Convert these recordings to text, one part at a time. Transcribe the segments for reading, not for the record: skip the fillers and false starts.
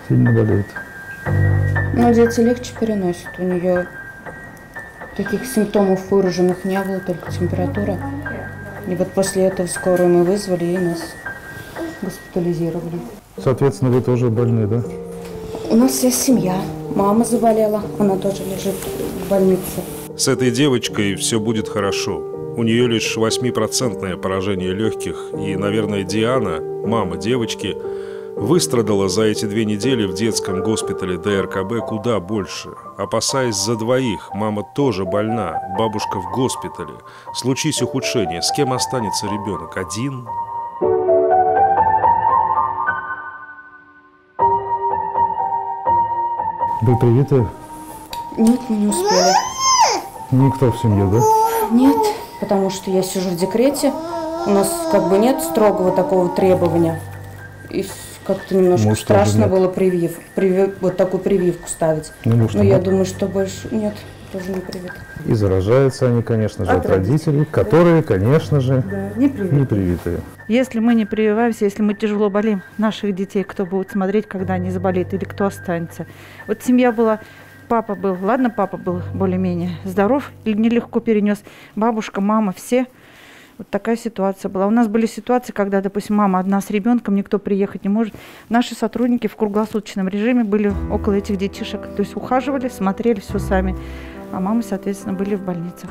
Сильно болеет. Но дети легче переносят. У нее таких симптомов выраженных не было, только температура. И вот после этого скорую мы вызвали и нас госпитализировали. Соответственно, вы тоже больны, да? У нас вся семья. Мама заболела, она тоже лежит в больнице. С этой девочкой все будет хорошо. У нее лишь 8% поражение легких, и, наверное, Диана, мама девочки, выстрадала за эти 2 недели в детском госпитале ДРКБ куда больше. Опасаясь за двоих, мама тоже больна, бабушка в госпитале. Случись ухудшение, с кем останется ребенок? Один? Вы привиты? Нет, мы не успели. Никто в семье, да? Нет, потому что я сижу в декрете. У нас как бы нет строгого такого требования. И как-то немножко Может, страшно было вот такую прививку ставить. Может, но я думаю, что больше нет, тоже не привит. И заражаются они, конечно же, от родителей, которые, конечно же, не привитые. Если мы не прививаемся, если мы тяжело болеем, наших детей кто будет смотреть, когда они заболеют, или кто останется? Вот семья была, папа был, ладно, папа был более-менее здоров, нелегко перенес, бабушка, мама, все. Вот такая ситуация была. У нас были ситуации, когда, допустим, мама одна с ребенком, никто приехать не может. Наши сотрудники в круглосуточном режиме были около этих детишек. То есть ухаживали, смотрели все сами. А мамы, соответственно, были в больницах.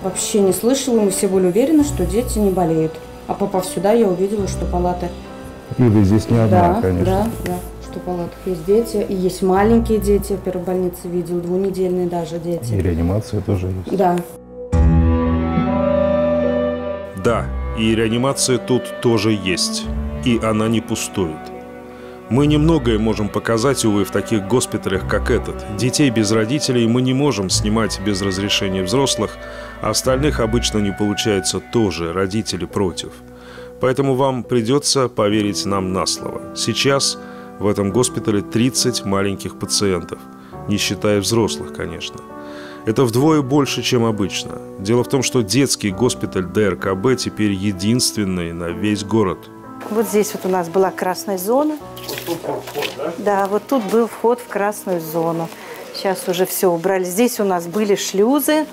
Вообще не слышала, мы все были уверены, что дети не болеют. А попав сюда, я увидела, что палаты... И вы здесь не одна, конечно. Да, что в палатах есть дети. И есть маленькие дети, в первой больнице видел, 2-недельные даже дети. И реанимация тоже есть. Да. Да, и реанимация тут тоже есть. И она не пустует. Мы немногое можем показать, увы, в таких госпиталях, как этот. Детей без родителей мы не можем снимать без разрешения взрослых, а остальных обычно не получается тоже, родители против. Поэтому вам придется поверить нам на слово. Сейчас в этом госпитале 30 маленьких пациентов, не считая взрослых, конечно. Это вдвое больше, чем обычно. Дело в том, что детский госпиталь ДРКБ теперь единственный на весь город. Вот здесь вот у нас была красная зона. Вот тут был вход, да? Да, вот тут был вход в красную зону. Сейчас уже все убрали. Здесь у нас были шлюзы.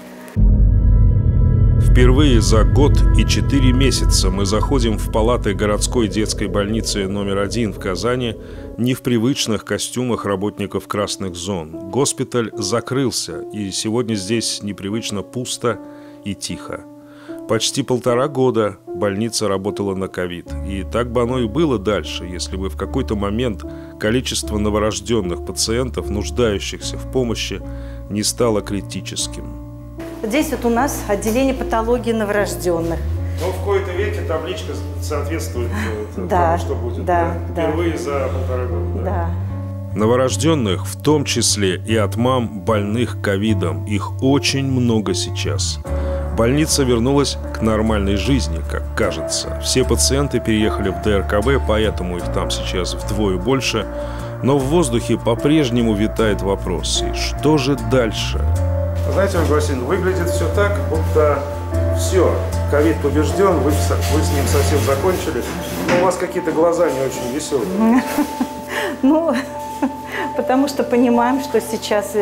Впервые за год и 4 месяца мы заходим в палаты городской детской больницы номер 1 в Казани не в привычных костюмах работников красных зон. Госпиталь закрылся, и сегодня здесь непривычно пусто и тихо. Почти 1,5 года больница работала на ковид. И так бы оно и было дальше, если бы в какой-то момент количество новорожденных пациентов, нуждающихся в помощи, не стало критическим. Здесь вот у нас отделение патологии новорожденных. Но в кои-то веке табличка соответствует тому, что будет. Да. Впервые за 1,5 года. Да. Новорожденных, в том числе и от мам, больных ковидом, их очень много сейчас. Больница вернулась к нормальной жизни, как кажется. Все пациенты переехали в ДРКБ, поэтому их там сейчас вдвое больше. Но в воздухе по-прежнему витает вопрос: и что же дальше? Знаете, Ольга Васильевна, выглядит все так, будто все, ковид побежден, вы с ним совсем закончили. Но у вас какие-то глаза не очень веселые. Ну, потому что понимаем, что сейчас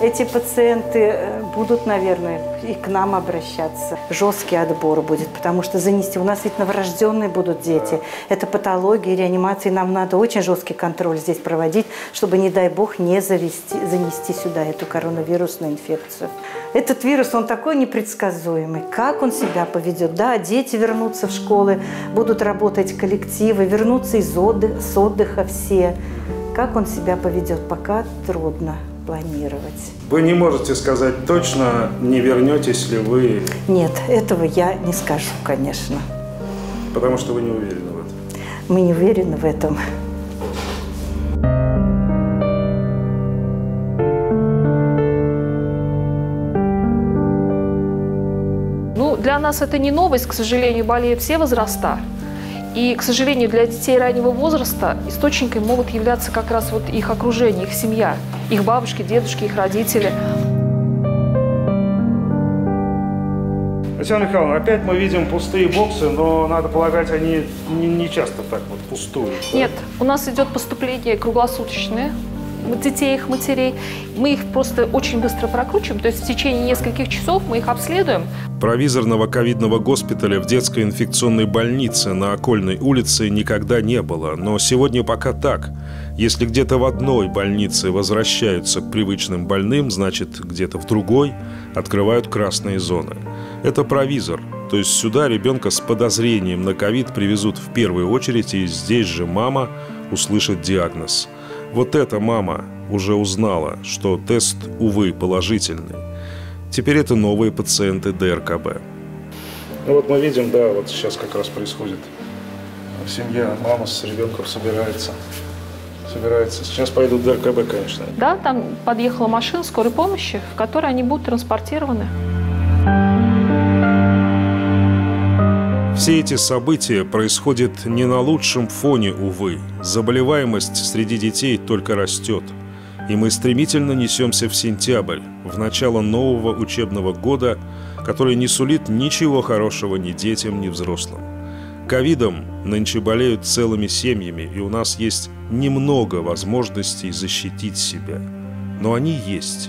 эти пациенты будут, наверное, и к нам обращаться. Жесткий отбор будет, потому что занести. У нас ведь новорожденные будут дети. Это патология, реанимация. Нам надо очень жесткий контроль здесь проводить, чтобы, не дай бог, не занести сюда эту коронавирусную инфекцию. Этот вирус, он такой непредсказуемый. Как он себя поведет? Да, дети вернутся в школы, будут работать коллективы, вернутся с отдыха все. Как он себя поведет, пока трудно планировать. Вы не можете сказать точно, не вернетесь ли вы? Нет, этого я не скажу, конечно. Потому что вы не уверены в этом? Мы не уверены в этом. Ну, для нас это не новость, к сожалению, болеют все возраста. И, к сожалению, для детей раннего возраста источниками могут являться как раз вот их окружение, их семья, их бабушки, дедушки, их родители. Татьяна Михайловна, опять мы видим пустые боксы, но, надо полагать, они не часто так вот пустуют. Да? Нет, у нас идет поступление круглосуточное детей, их матерей. Мы их просто очень быстро прокручиваем, то есть в течение нескольких часов мы их обследуем. Провизорного ковидного госпиталя в детской инфекционной больнице на Окольной улице никогда не было, но сегодня пока так. Если где-то в одной больнице возвращаются к привычным больным, значит, где-то в другой открывают красные зоны. Это провизор, то есть сюда ребенка с подозрением на ковид привезут в первую очередь, и здесь же мама услышит диагноз. Вот эта мама уже узнала, что тест, увы, положительный. Теперь это новые пациенты ДРКБ. Ну вот мы видим, да, вот сейчас как раз происходит. Семья, мама с ребенком собирается. Сейчас пойдут в ДРКБ, конечно. Да, там подъехала машина скорой помощи, в которой они будут транспортированы. Все эти события происходят не на лучшем фоне, увы. Заболеваемость среди детей только растет. И мы стремительно несемся в сентябрь, в начало нового учебного года, который не сулит ничего хорошего ни детям, ни взрослым. Ковидом нынче болеют целыми семьями, и у нас есть немного возможностей защитить себя. Но они есть.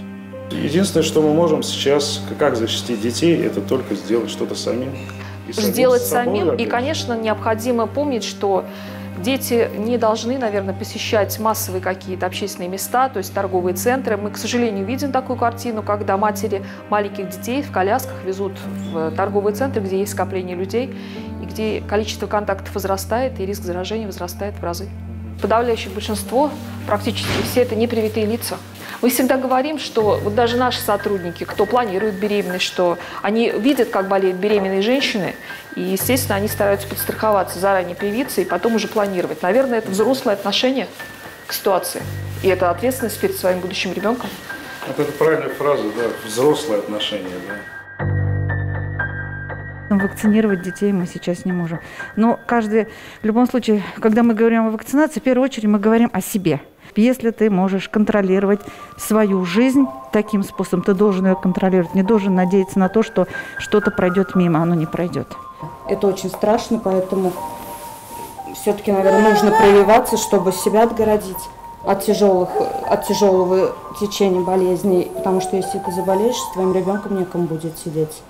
Единственное, что мы можем сейчас, как защитить детей, это только сделать что-то самим. Сделать самим. И, конечно, необходимо помнить, что дети не должны, наверное, посещать массовые какие-то общественные места, то есть торговые центры. Мы, к сожалению, видим такую картину, когда матери маленьких детей в колясках везут в торговые центры, где есть скопление людей, и где количество контактов возрастает, и риск заражения возрастает в разы. Подавляющее большинство, практически все, это непривитые лица. Мы всегда говорим, что вот даже наши сотрудники, кто планирует беременность, что они видят, как болеют беременные женщины, и, естественно, они стараются подстраховаться, заранее привиться и потом уже планировать. Наверное, это взрослое отношение к ситуации, и это ответственность перед своим будущим ребенком. Вот это правильная фраза, да, взрослое отношение, да. Вакцинировать детей мы сейчас не можем. Но в любом случае, когда мы говорим о вакцинации, в первую очередь мы говорим о себе. Если ты можешь контролировать свою жизнь таким способом, ты должен ее контролировать, не должен надеяться на то, что что-то пройдет мимо, оно не пройдет. Это очень страшно, поэтому все-таки, наверное, нужно прививаться, чтобы себя отгородить от тяжелого течения болезней, потому что если ты заболеешь, с твоим ребенком некому будет сидеть.